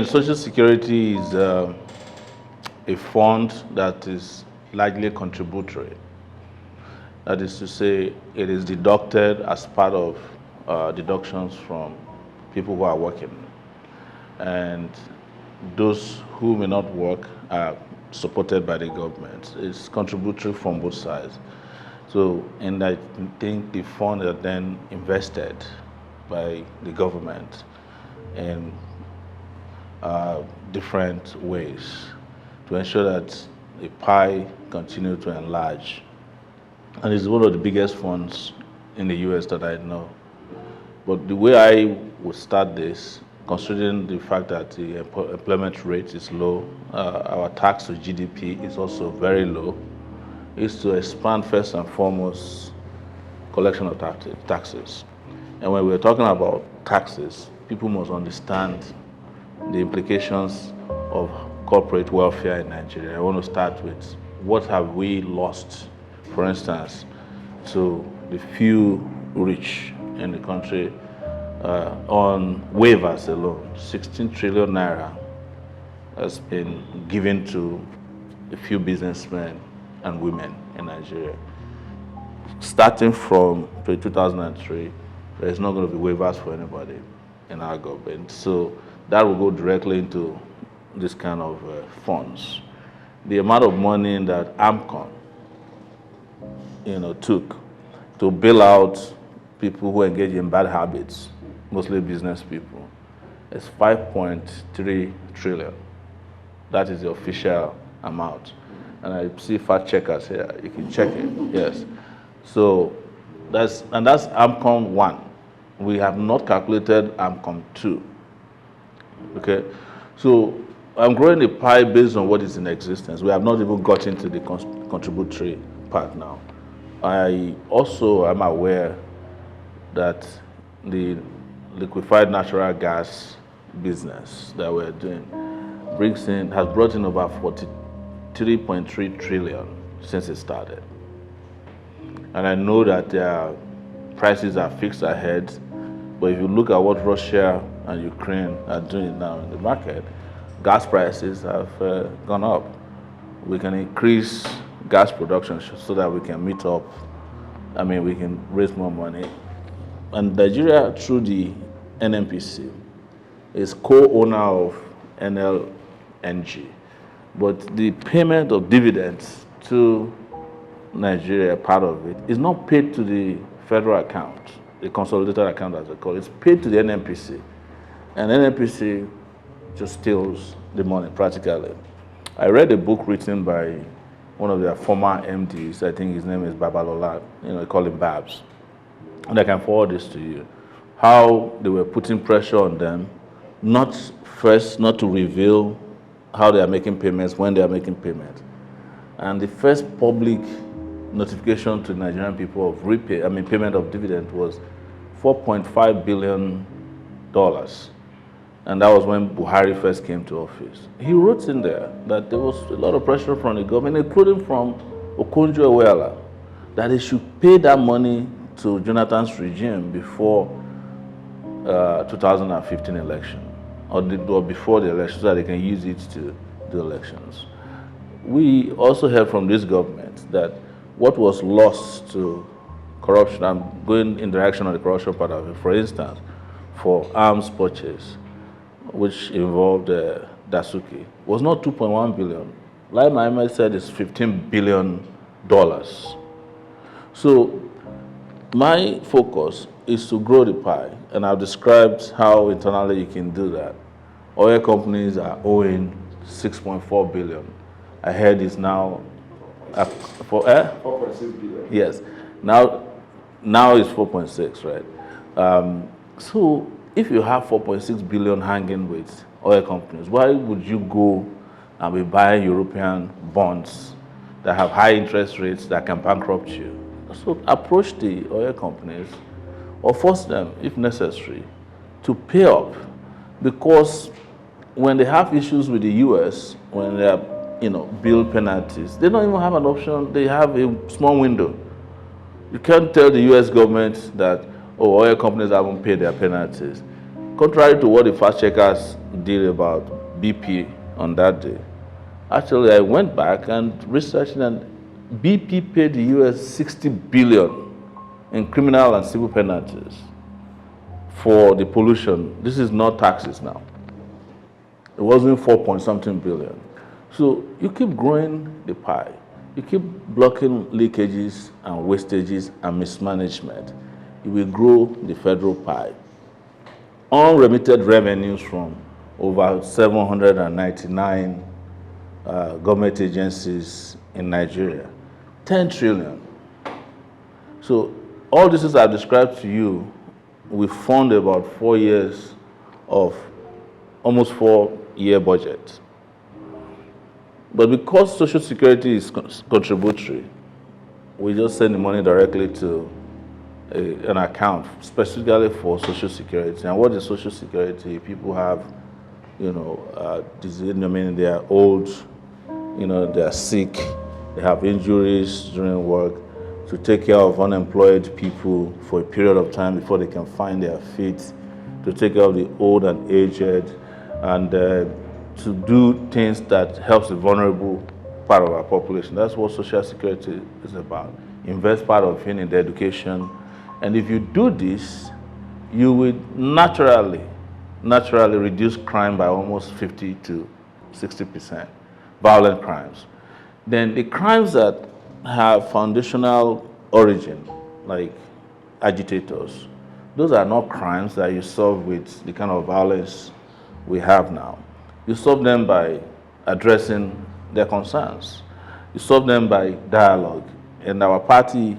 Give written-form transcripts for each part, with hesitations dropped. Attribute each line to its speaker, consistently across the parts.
Speaker 1: Social Security is a fund that is largely contributory. That is to say, it is deducted as part of deductions from people who are working. And those who may not work are supported by the government. It's contributory from both sides. So, and I think the fund are then invested by the government in different ways to ensure that the pie continue to enlarge. And it's one of the biggest funds in the US that I know. But the way I would start this, considering the fact that the employment rate is low, our tax to GDP is also very low, is to expand first and foremost collection of taxes. And when we're talking about taxes, people must understand the implications of corporate welfare in Nigeria. I want to start with what have we lost, for instance, to the few rich in the country on waivers alone. 16 trillion naira has been given to a few businessmen and women in Nigeria. Starting from 2003, there's not going to be waivers for anybody in our government. So that will go directly into this kind of funds. The amount of money that AMCON, took to bail out people who engage in bad habits, mostly business people, is 5.3 trillion. That is the official amount. And I see fact checkers here. You can check it. Yes. So that's AMCON 1. We have not calculated AMCON 2. Okay. So I'm growing the pie based on what is in existence. We have not even got into the contributory part now. I also am aware that the liquefied natural gas business that we're doing has brought in over 43.3 trillion since it started. And I know that their prices are fixed ahead, but if you look at what Russia and Ukraine are doing now in the market, gas prices have gone up. We can increase gas production so that we can meet up. I mean, we can raise more money. And Nigeria, through the NNPC, is co-owner of NLNG. But the payment of dividends to Nigeria, part of it, is not paid to the federal account, the consolidated account as they call it. It's paid to the NNPC. And NNPC just steals the money practically. I read a book written by one of their former MDs. I think his name is Babalola. They call him Babs. And I can forward this to you. How they were putting pressure on them, not to reveal how they are making payments, when they are making payments. And the first public notification to Nigerian people of payment of dividend was $4.5 billion. And that was when Buhari first came to office. He wrote in there that there was a lot of pressure from the government, including from Okonjo-Iweala, that they should pay that money to Jonathan's regime before 2015 election, or before the election, so that they can use it to do elections. We also heard from this government that what was lost to corruption, I'm going in the direction of the corruption part of it, for instance, for arms purchase, which involved Dasuki, was not 2.1 billion. Like Mohammed said, it's $15 billion. So my focus is to grow the pie, and I've described how internally you can do that. Oil companies are owing 6.4 billion. I heard it's now for
Speaker 2: 4.6 billion.
Speaker 1: Yes, now it's 4.6, right? So if you have 4.6 billion hanging with oil companies, why would you go and be buying European bonds that have high interest rates that can bankrupt you? So approach the oil companies or force them, if necessary, to pay up, because when they have issues with the US, when they are, bill penalties, they don't even have an option. They have a small window. You can't tell the US government that, oil companies haven't paid their penalties. Contrary to what the fact checkers did about BP on that day. Actually, I went back and researched, and BP paid the US 60 billion in criminal and civil penalties for the pollution. This is not taxes now. It wasn't 4 point something billion. So you keep growing the pie. You keep blocking leakages and wastages and mismanagement. You will grow the federal pie. Unremitted revenues from over 799 government agencies in Nigeria, 10 trillion. So all this is I've described to you, we fund about 4 years of almost 4-year budget. But because Social Security is contributory, we just send the money directly to an account specifically for Social Security. And what is Social Security? People have, disease, they are old, they are sick, they have injuries during work, to take care of unemployed people for a period of time before they can find their feet, to take care of the old and aged, and to do things that helps the vulnerable part of our population. That's what Social Security is about. Invest part of it in the education. And if you do this, you will naturally reduce crime by almost 50 to 60%, violent crimes. Then the crimes that have foundational origin, like agitators, those are not crimes that you solve with the kind of violence we have now. You solve them by addressing their concerns. You solve them by dialogue. And our party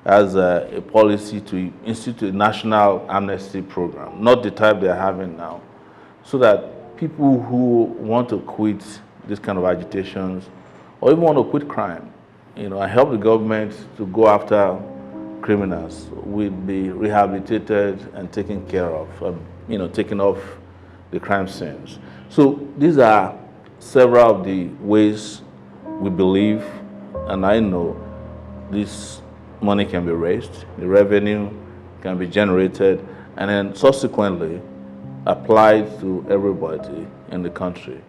Speaker 1: has a policy to institute a national amnesty program, not the type they're having now, so that people who want to quit this kind of agitations or even want to quit crime, I help the government to go after criminals will be rehabilitated and taken care of, taken off the crime scenes. So these are several of the ways we believe, and I know this money can be raised, the revenue can be generated, and then subsequently applied to everybody in the country.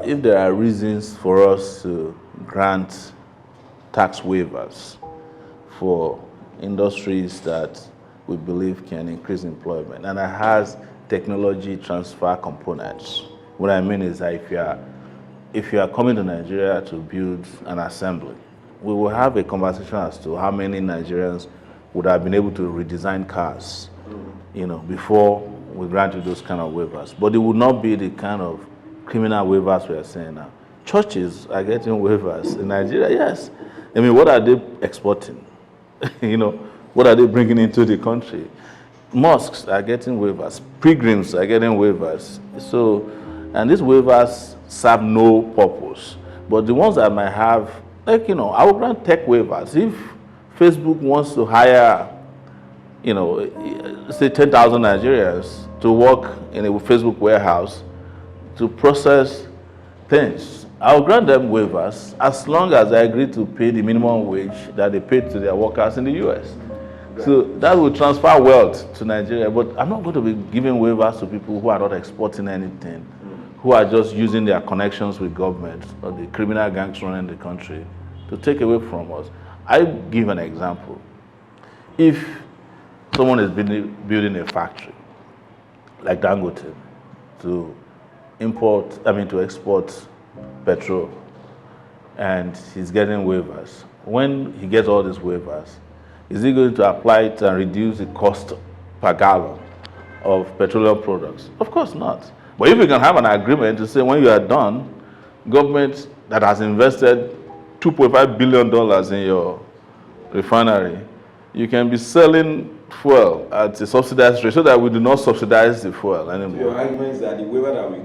Speaker 1: If there are reasons for us to grant tax waivers for industries that we believe can increase employment, and it has technology transfer components. What I mean is that if you are coming to Nigeria to build an assembly, we will have a conversation as to how many Nigerians would have been able to redesign cars, before we grant you those kind of waivers. But it would not be the kind of criminal waivers we are saying now. Churches are getting waivers in Nigeria, yes. What are they exporting? What are they bringing into the country? Mosques are getting waivers. Pilgrims are getting waivers. So, and these waivers serve no purpose. But the ones that might have, I will grant tech waivers. If Facebook wants to hire, say 10,000 Nigerians to work in a Facebook warehouse to process things, I'll grant them waivers as long as I agree to pay the minimum wage that they pay to their workers in the US. So that will transfer wealth to Nigeria, but I'm not going to be giving waivers to people who are not exporting anything, who are just using their connections with government or the criminal gangs running the country to take away from us. I give an example. If someone is building a factory, like Dangote, to export petrol, and he's getting waivers. When he gets all these waivers, is he going to apply it and reduce the cost per gallon of petroleum products? Of course not. But if we can have an agreement to say when you are done, government that has invested $2.5 billion in your refinery, you can be selling fuel at a subsidized rate so that we do not subsidize the fuel anymore.
Speaker 2: So your argument is that the waiver that we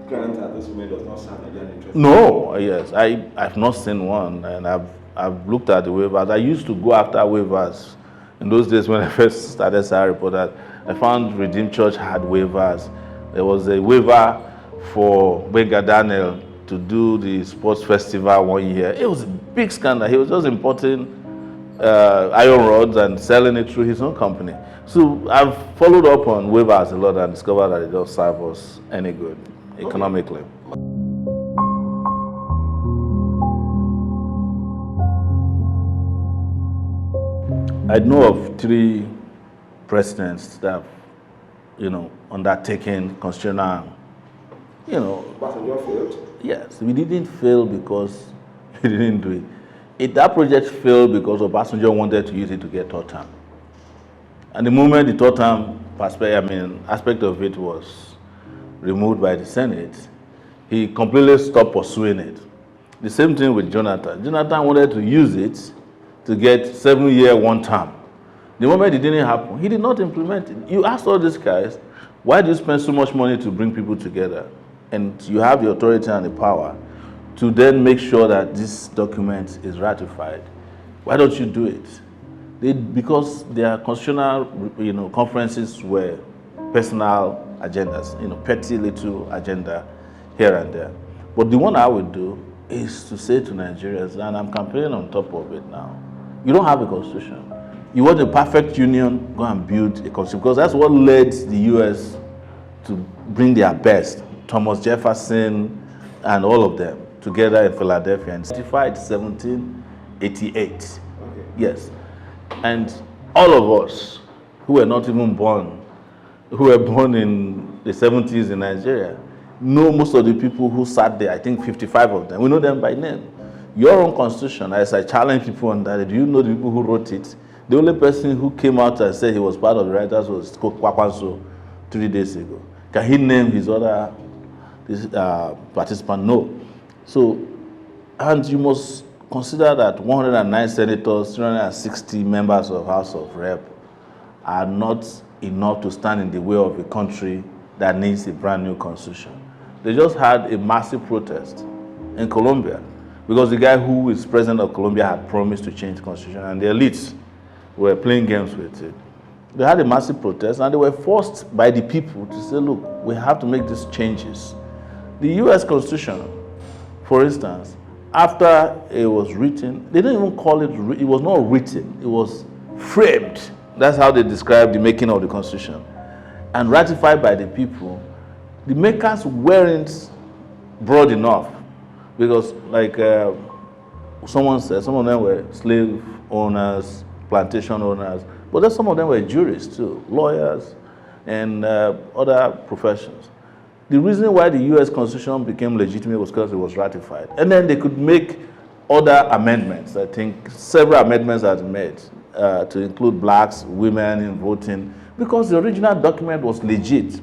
Speaker 2: grant at this moment does not serve Nigerian interest?
Speaker 1: No, yes. I've not seen one, and I've looked at the waivers. I used to go after waivers. In those days when I first started ICIR Reporter, I found Redeemed Church had waivers. There was a waiver for Benga Daniel to do the sports festival 1 year. It was a big scandal. He was just importing iron rods and selling it through his own company. So I've followed up on waivers a lot and discovered that it don't serve us any good economically. I know of 3 presidents that have, undertaken constitutional,
Speaker 2: Passenger failed?
Speaker 1: yes, we didn't fail because we didn't do it. That project failed because Obasanjo wanted to use it to get third term. And the moment the third term aspect of it was removed by the Senate, he completely stopped pursuing it. The same thing with Jonathan. Jonathan wanted to use it to get 7-year one term. The moment it didn't happen, he did not implement it. You asked all these guys, why do you spend so much money to bring people together? And you have the authority and the power to then make sure that this document is ratified. Why don't you do it? Because their constitutional, conferences were personal agendas, petty little agenda here and there. But the one I would do is to say to Nigerians, and I'm campaigning on top of it now, you don't have a constitution. You want a perfect union, go and build a constitution, because that's what led the US to bring their best. Thomas Jefferson and all of them together in Philadelphia and certified 1788.
Speaker 2: Okay.
Speaker 1: Yes. And all of us who were not even born, who were born in the 70s in Nigeria, know most of the people who sat there. I think 55 of them. We know them by name. Your own constitution, as I challenge people on that, do you know the people who wrote it? The only person who came out and said he was part of the writers was Kwakwanso 3 days ago. Can he name his other participant? No. So, and you must consider that 109 senators, 360 members of House of Rep are not enough to stand in the way of a country that needs a brand new constitution. They just had a massive protest in Colombia because the guy who is president of Colombia had promised to change the constitution, and the elites were playing games with it. They had a massive protest, and they were forced by the people to say, look, we have to make these changes. The US Constitution, for instance, after it was written, they didn't even call it, it was not written, it was framed. That's how they describe the making of the Constitution. And ratified by the people. The makers weren't broad enough because, like someone said, some of them were slave owners, plantation owners, but then some of them were jurists too, lawyers, and other professions. The reason why the US Constitution became legitimate was because it was ratified. And then they could make other amendments. I think several amendments are made to include blacks, women in voting, because the original document was legit.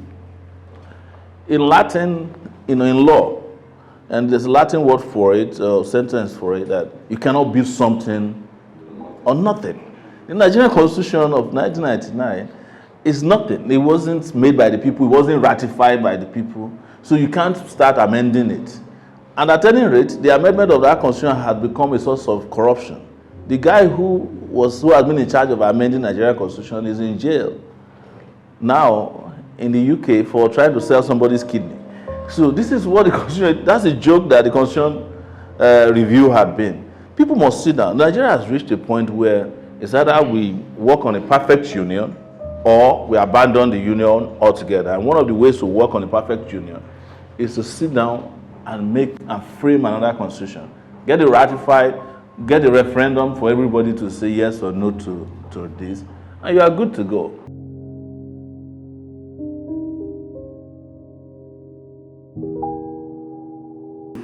Speaker 1: In Latin, in law, and there's a Latin word for it, sentence for it, that you cannot build something on nothing. The Nigerian Constitution of 1999 is nothing. It wasn't made by the people, it wasn't ratified by the people, so you can't start amending it. And at any rate, the amendment of that constitution had become a source of corruption. The guy who had been in charge of amending the Nigerian Constitution is in jail now in the UK for trying to sell somebody's kidney. So this is what the Constitution, that's a joke that the Constitution review had been. People must sit down. Nigeria has reached a point where it's either we work on a perfect union or we abandon the union altogether. And one of the ways to work on a perfect union is to sit down and make and frame another constitution. Get it ratified, get a referendum for everybody to say yes or no to this, and you are good to go.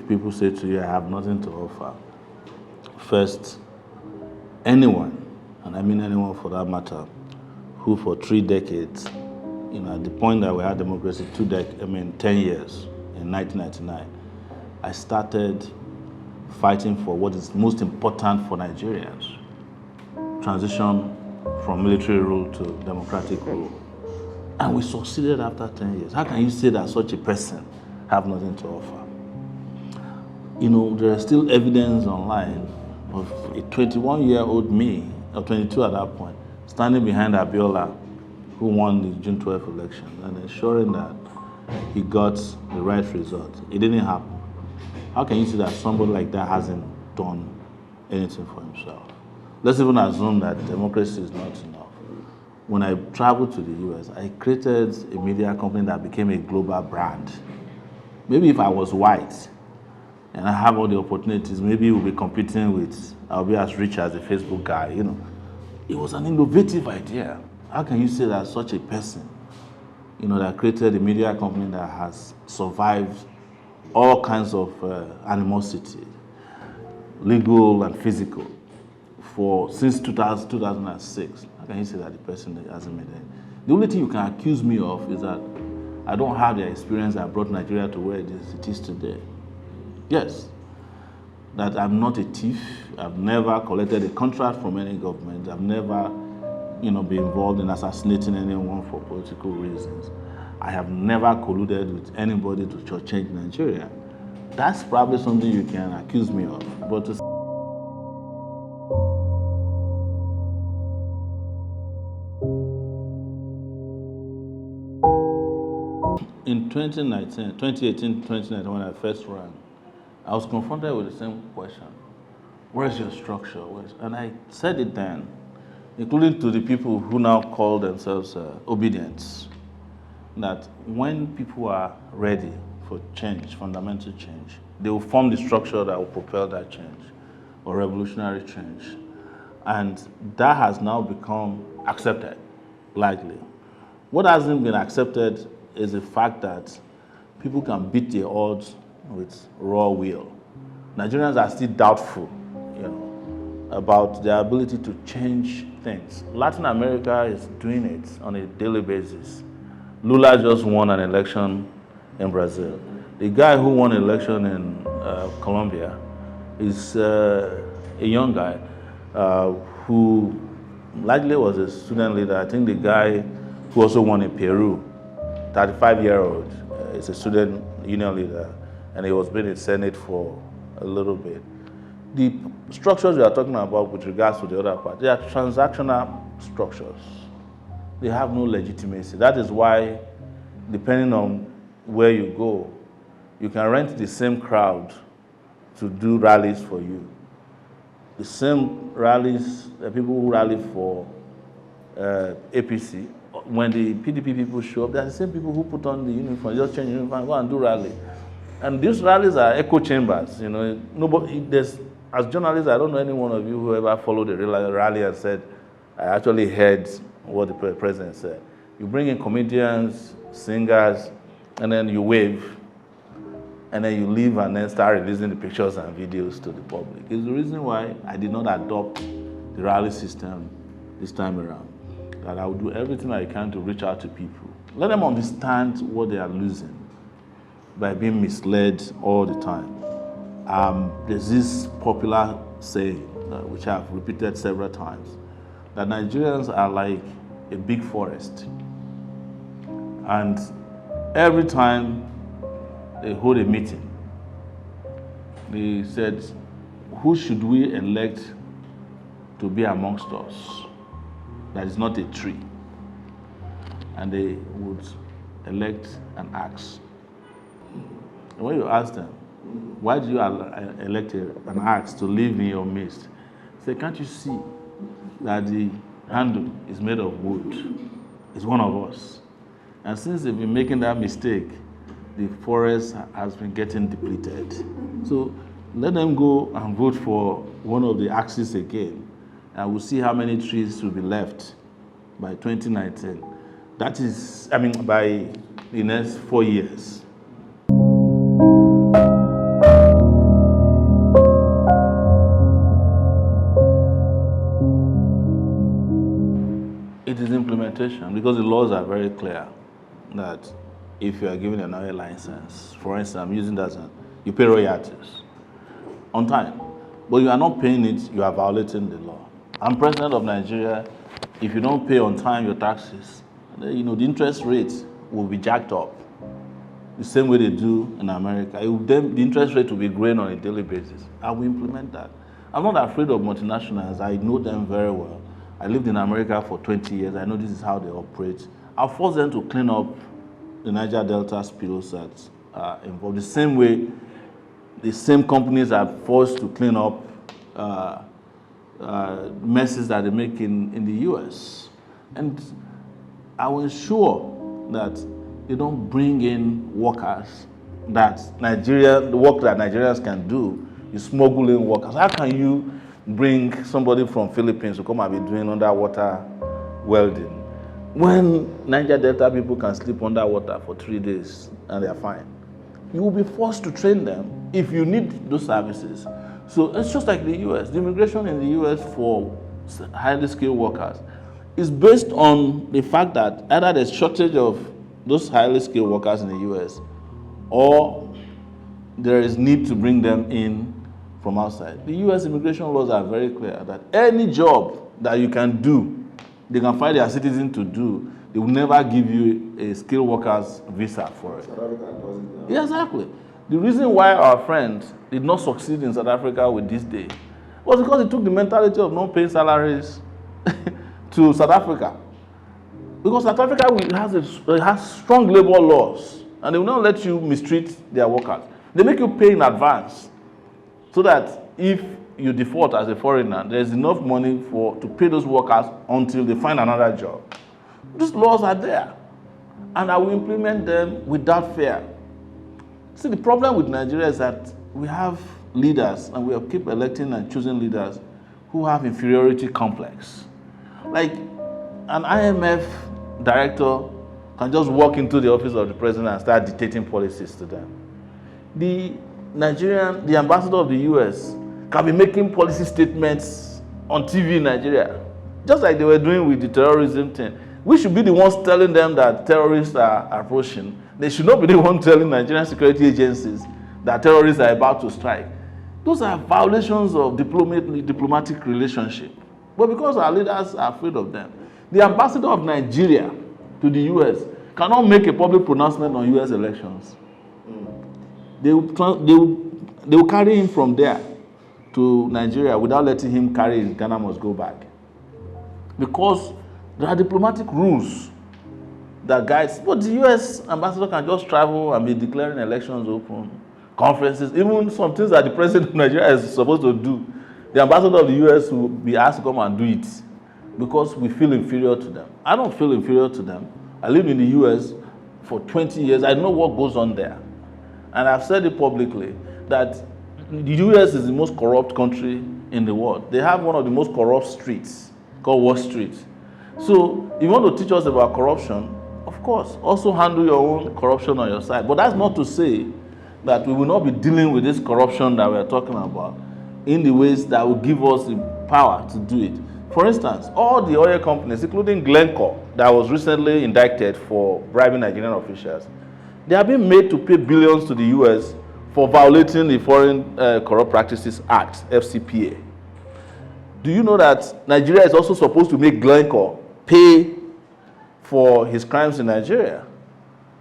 Speaker 1: People say to you, I have nothing to offer. First, anyone, and I mean anyone for that matter, who for 3 decades, at the point that we had democracy, 10 years, in 1999, I started fighting for what is most important for Nigerians, transition from military rule to democratic rule. And we succeeded after 10 years. How can you say that such a person have nothing to offer? There is still evidence online of a 21-year-old me, or 22 at that point, standing behind Abiola, who won the June 12th election, and ensuring that he got the right result. It didn't happen. How can you say that somebody like that hasn't done anything for himself? let's even assume that democracy is not enough. When I traveled to the US, I created a media company that became a global brand. Maybe if I was white and I have all the opportunities, maybe we'll be competing with, I'll be as rich as a Facebook guy, you know. It was an innovative idea. How can you say that such a person, you know, that created a media company that has survived all kinds of animosity, legal and physical, since 2006. How can you say that the person hasn't made it? The only thing you can accuse me of is that I don't have the experience that brought Nigeria to where it is today. Yes, that I'm not a thief. I've never collected a contract from any government. I've never, you know, been involved in assassinating anyone for political reasons. I have never colluded with anybody to shortchange Nigeria. That's probably something you can accuse me of. But to in 2018, 2019, when I first ran, I was confronted with the same question. Where's your structure? And I said it then, including to the people who now call themselves obedience, that when people are ready for change, fundamental change, they will form the structure that will propel that change, or revolutionary change. And that has now become accepted, likely. What hasn't been accepted is the fact that people can beat the odds with raw will. Nigerians are still doubtful, you know, about their ability to change things. Latin America is doing it on a daily basis. Lula just won an election in Brazil. The guy who won an election in Colombia is a young guy who likely was a student leader. I think the guy who also won in Peru, 35-year-old, is a student union leader, and he was been in Senate for a little bit. The structures we are talking about with regards to the other part, they are transactional structures. They have no legitimacy. That is why, depending on where you go, you can rent the same crowd to do rallies for you. The same rallies, the people who rally for APC, when the PDP people show up, they're the same people who put on the uniform, just change the uniform, go and do rally. And these rallies are echo chambers. You know, as journalists, I don't know any one of you who ever followed a rally and said, I actually heard what the president said. You bring in comedians, singers, and then you wave, and then you leave and then start releasing the pictures and videos to the public. It's the reason why I did not adopt the rally system this time around. That I will do everything I can to reach out to people. Let them understand what they are losing by being misled all the time. There's this popular saying, which I've repeated several times, that Nigerians are like a big forest. And every time they hold a meeting, they said, who should we elect to be amongst us that is not a tree? And they would elect an axe. And when you ask them, why do you elect an axe to live in your midst? They say, can't you see that the handle is made of wood? It's one of us. And since they've been making that mistake, the forest has been getting depleted. So let them go and vote for one of the axes again, and we'll see how many trees will be left by 2019. That is, by the next 4 years. It is implementation, because the laws are very clear that if you are given an oil license, for instance, I'm using that, you pay royalties on time, but you are not paying it, you are violating the law. I'm president of Nigeria. If you don't pay on time your taxes, the interest rate will be jacked up the same way they do in America. The interest rate will be growing on a daily basis. I will implement that. I'm not afraid of multinationals. I know them very well. I lived in America for 20 years. I know this is how they operate. I'll force them to clean up the Niger Delta spills that are involved. The same way the same companies are forced to clean up messes that they make in the US. And I will ensure that they don't bring in workers that the work that Nigerians can do is smuggling workers. How can you bring somebody from Philippines to come and be doing underwater welding when Niger Delta people can sleep underwater for 3 days and they are fine? You will be forced to train them if you need those services. So it's just like the US. The immigration in the US for highly skilled workers is based on the fact that either there's shortage of those highly skilled workers in the US or there is need to bring them in from outside. The US immigration laws are very clear that any job that you can do, they can find their citizen to do, they will never give you a skilled workers visa for it.
Speaker 2: South Africa does it now.
Speaker 1: Yeah, exactly. The reason why our friend did not succeed in South Africa with this day was because he took the mentality of not paying salaries to South Africa. Because South Africa has strong labor laws and they will not let you mistreat their workers. They make you pay in advance so that if you default as a foreigner, there's enough money to pay those workers until they find another job. These laws are there and I will implement them without fear. See, the problem with Nigeria is that we have leaders and we keep electing and choosing leaders who have inferiority complex. Like an IMF director can just walk into the office of the president and start dictating policies to them. The ambassador of the US can be making policy statements on TV in Nigeria, just like they were doing with the terrorism thing. We should be the ones telling them that terrorists are approaching. They should not be the ones telling Nigerian security agencies that terrorists are about to strike. Those are violations of diplomatic relationship. But because our leaders are afraid of them, the ambassador of Nigeria to the US cannot make a public pronouncement on US elections. They will carry him from there to Nigeria without letting him carry his Ghana must go back. Because there are diplomatic rules that guides, but the US ambassador can just travel and be declaring elections open, conferences, even some things that the president of Nigeria is supposed to do. The ambassador of the US will be asked to come and do it because we feel inferior to them. I don't feel inferior to them. I lived in the US for 20 years. I know what goes on there. And I've said it publicly that the US is the most corrupt country in the world. They have one of the most corrupt streets called Wall Street. So if you want to teach us about corruption, of course, also handle your own corruption on your side. But that's not to say that we will not be dealing with this corruption that we're talking about in the ways that will give us the power to do it. For instance, all the oil companies, including Glencore, that was recently indicted for bribing Nigerian officials, they have been made to pay billions to the US for violating the Foreign Corrupt Practices Act, FCPA. Do you know that Nigeria is also supposed to make Glencore pay for his crimes in Nigeria?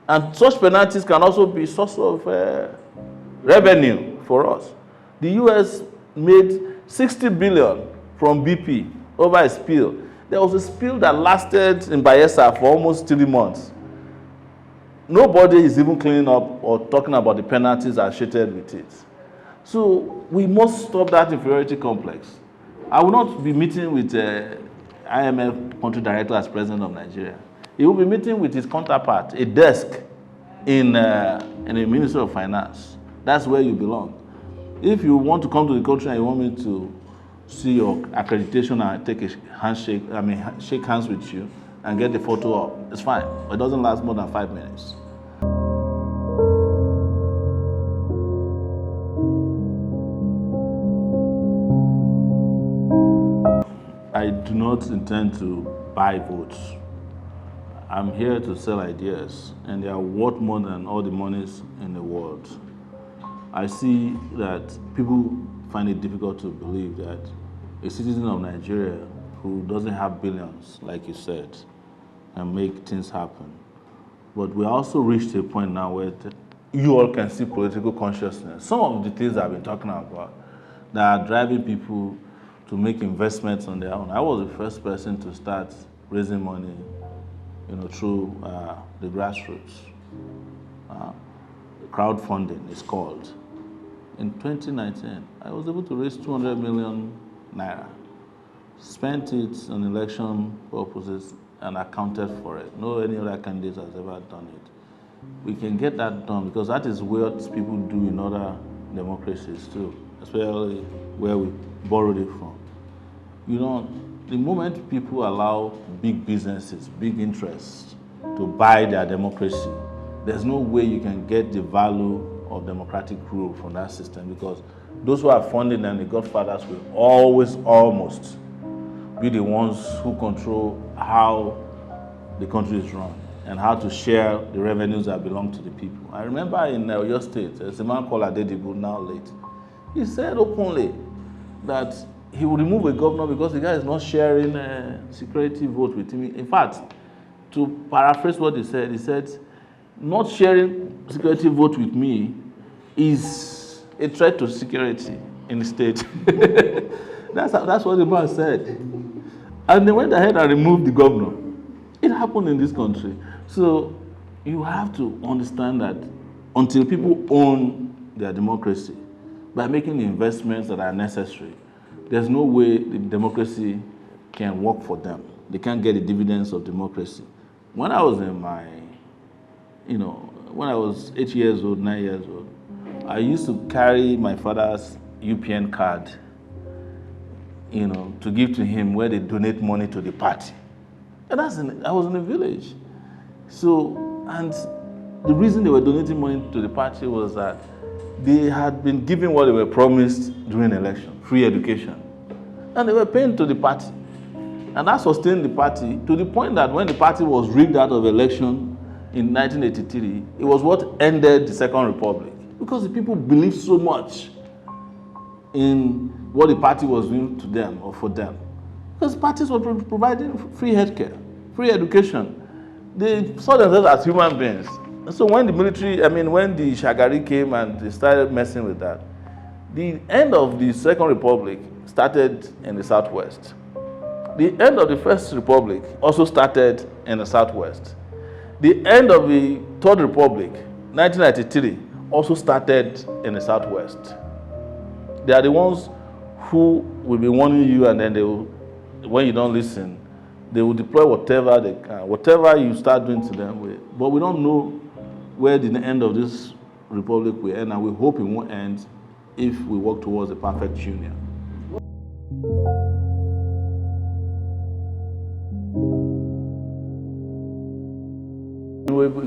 Speaker 1: And such penalties can also be a source of revenue for us. The US made 60 billion from BP over a spill. There was a spill that lasted in Bayelsa for almost 3 months. Nobody is even cleaning up or talking about the penalties associated with it. So we must stop that inferiority complex. I will not be meeting with IMF country director as president of Nigeria. He will be meeting with his counterpart, a desk in the Ministry of Finance. That's where you belong. If you want to come to the country and you want me to see your accreditation and take a handshake, shake hands with you and get the photo up, it's fine. But it doesn't last more than 5 minutes. I do not intend to buy votes. I'm here to sell ideas, and they are worth more than all the monies in the world. I see that people find it difficult to believe that a citizen of Nigeria who doesn't have billions, like you said, can make things happen. But we also reached a point now where you all can see political consciousness. Some of the things I've been talking about that are driving people to make investments on their own. I was the first person to start raising money, through the grassroots. Crowdfunding is called. In 2019, I was able to raise 200 million naira spent it on election purposes and accounted for it. No any other candidate has ever done it. We can get that done because that is what people do in other democracies too, especially where we borrowed it from. You know, the moment people allow big businesses, big interests to buy their democracy, there's no way you can get the value of democratic rule from that system because those who are funding them, the godfathers, will always almost be the ones who control how the country is run and how to share the revenues that belong to the people. I remember in Oyo State, there's a man called Adedibu, now late. He said openly that he would remove a governor because the guy is not sharing a security vote with him. In fact, to paraphrase what he said, not sharing security vote with me is a threat to security in the state. That's what the man said. And they went ahead and removed the governor. It happened in this country. So you have to understand that until people own their democracy by making the investments that are necessary, there's no way the democracy can work for them. They can't get the dividends of democracy. When I was in my, when I was 8 years old, 9 years old, I used to carry my father's UPN card, to give to him where they donate money to the party. And I was in a village. So, and the reason they were donating money to the party was that they had been given what they were promised during the election, free education. And they were paying to the party. And that sustained the party to the point that when the party was rigged out of election in 1983, it was what ended the Second Republic. Because the people believed so much in what the party was doing to them or for them. Because parties were providing free healthcare, free education. They saw themselves as human beings. And so when the military, when the Shagari came and they started messing with that, the end of the Second Republic started in the Southwest. The end of the First Republic also started in the Southwest. The end of the Third Republic, 1993, also started in the Southwest. They are the ones who will be warning you, and then they will, when you don't listen, they will deploy whatever they can, whatever you start doing to them with. But we don't know where the end of this republic will end, and we hope it won't end if we work towards a perfect union.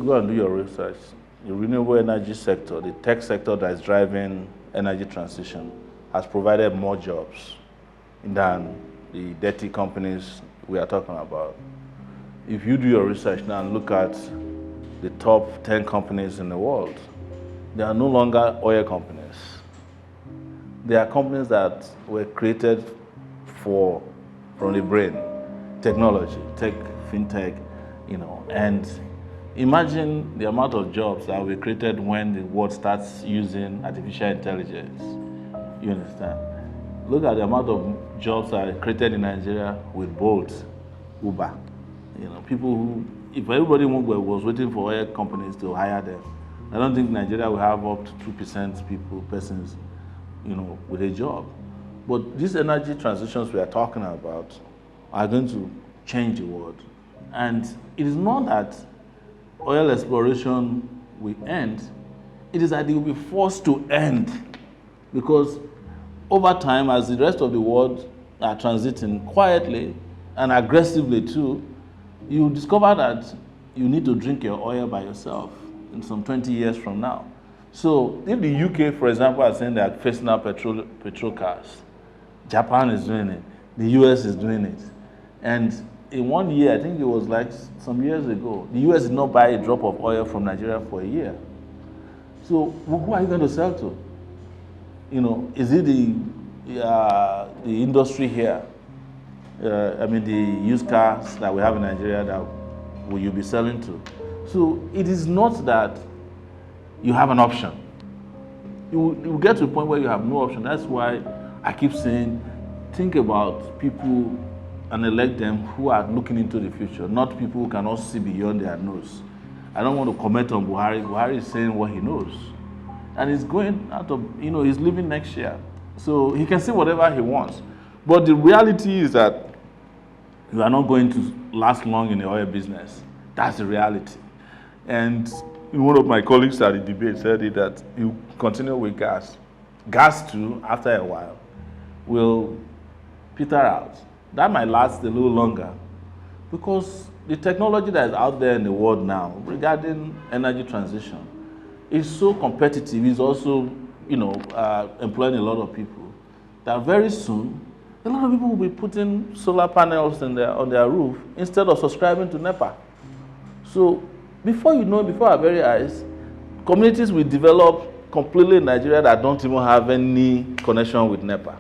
Speaker 1: Go and do your research. The renewable energy sector, the tech sector that is driving energy transition, has provided more jobs than the dirty companies we are talking about. If you do your research now and look at the top 10 companies in the world, they are no longer oil companies. They are companies that were created from the brain, technology, tech, fintech, and imagine the amount of jobs that were created when the world starts using artificial intelligence. You understand? Look at the amount of jobs that are created in Nigeria with Bolt, Uber. People who, if everybody was waiting for oil companies to hire them, I don't think Nigeria will have up to 2% persons, with a job. But these energy transitions we are talking about are going to change the world. And it is not that oil exploration will end, it is that it will be forced to end. Because over time, as the rest of the world are transiting quietly and aggressively too, you discover that you need to drink your oil by yourself in some 20 years from now. So if the UK, for example, are saying they are phasing out petrol cars, Japan is doing it, the US is doing it. And in 1 year, I think it was like some years ago, the US did not buy a drop of oil from Nigeria for a year. So who are you going to sell to? Is it the industry here? The used cars that we have in Nigeria that will you be selling to? So it is not that you have an option. You will get to a point where you have no option. That's why I keep saying, think about people and elect them who are looking into the future, not people who cannot see beyond their nose. I don't want to comment on Buhari. Buhari is saying what he knows. And he's going out of, he's leaving next year. So he can say whatever he wants. But the reality is that you are not going to last long in the oil business. That's the reality. And one of my colleagues at the debate said it, that you continue with gas. Gas too, after a while, will peter out. That might last a little longer because the technology that is out there in the world now regarding energy transition is so competitive. It's also, employing a lot of people that very soon a lot of people will be putting solar panels on their roof instead of subscribing to NEPA. So before you know, before our very eyes, communities will develop completely in Nigeria that don't even have any connection with NEPA.